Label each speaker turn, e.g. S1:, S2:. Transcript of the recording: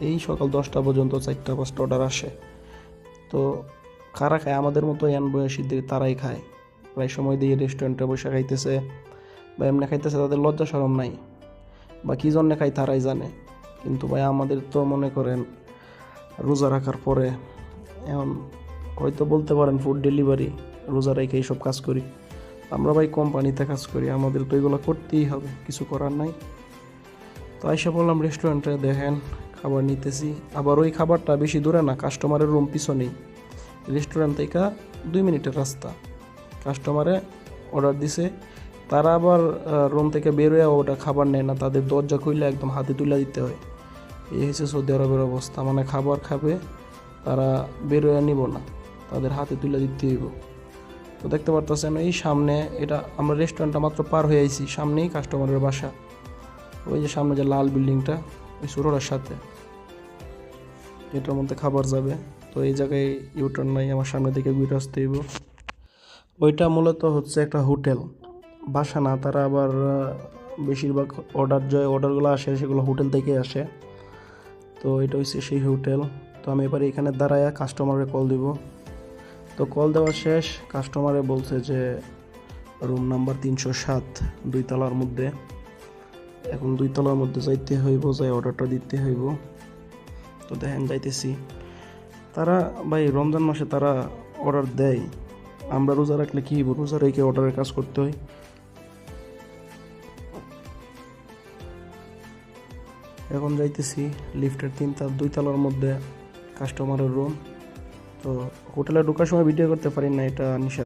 S1: এই সকাল 10টা পর্যন্ত 4টা 5টা অর্ডার আসে। তো কারা খায়? আমাদের মতো ইয়ান বয়সীদের, তারাই খায়। প্রায় সময় দিয়ে রেস্টুরেন্টে বসে খাইতেছে বা এমনি খাইতেছে, তাদের লজ্জা শরম নাই, বা কী জন্যে খায় তারাই জানে। কিন্তু ভাই আমাদের তো মনে করেন রোজা রাখার পরে এখন হয়তো বলতে পারেন ফুড ডেলিভারি, রোজা রেখে এইসব কাজ করি। আমরা ভাই কোম্পানিতে কাজ করি, আমাদের তো এগুলো করতেই হবে, কিছু করার নাই। তো আইসা বললাম রেস্টুরেন্টে, দেখেন খাবার নিতেছি। আবার ওই খাবারটা বেশি দূরে না, কাস্টমারের রুম পিছনেই, রেস্টুরেন্ট থেকে 2 মিনিটের রাস্তা। কাস্টমারে অর্ডার দিছে, তারা আবার রুম থেকে বেরোয় ওটা খাবার নেয় না, তাদের দরজা খুললে একদম হাতে তুলে দিতে হয়। এই হচ্ছে সৌদি আরবের অবস্থা, মানে খাবার খাবে তারা বেরোয় নিব না, তাদের হাতে তুলে দিতে হইব। তো দেখতে পারতেছেন এই সামনে, এটা আমরা রেস্টুরেন্টটা মাত্র পার হয়ে আইছি, সামনেই কাস্টমারের বাসা। ওই যে সামনে যে লাল বিল্ডিংটা, ওই সুরোটার সাথে, এটার মধ্যে খাবার যাবে। তো এই জায়গায় ইউটার্ন নাই, আমার সামনে থেকে ঘুরে আসতে হইব। ওইটা মূলত হচ্ছে একটা হোটেল, বাসা না। তারা আবার বেশিরভাগ অর্ডারগুলো আসে সেগুলো হোটেল থেকে আসে। তো এটা হচ্ছে সেই হোটেল। তো আমি এবার এখানে দাঁড়ায় কাস্টমারে কল দিব। তো কল দেওয়া শেষ, কাস্টমারে বলছে যে রুম নাম্বার 307, 2তলার মধ্যে। এখন 2তলার মধ্যে যাইতে হইব, যাই অর্ডারটা দিতে হইব। তো দেখেন যাইতেছি। তারা ভাই রমজান মাসে তারা অর্ডার দেয়, আমরা রোজা রাখলে কী হইব? রোজা রেখে অর্ডারের কাজ করতে হয়। এখন যাইতেছি লিফটের 2তলার মধ্যে কাস্টমারের রুম। তো হোটেলে ঢোকার সময় ভিডিও করতে পারি না, এটা নিষেধ।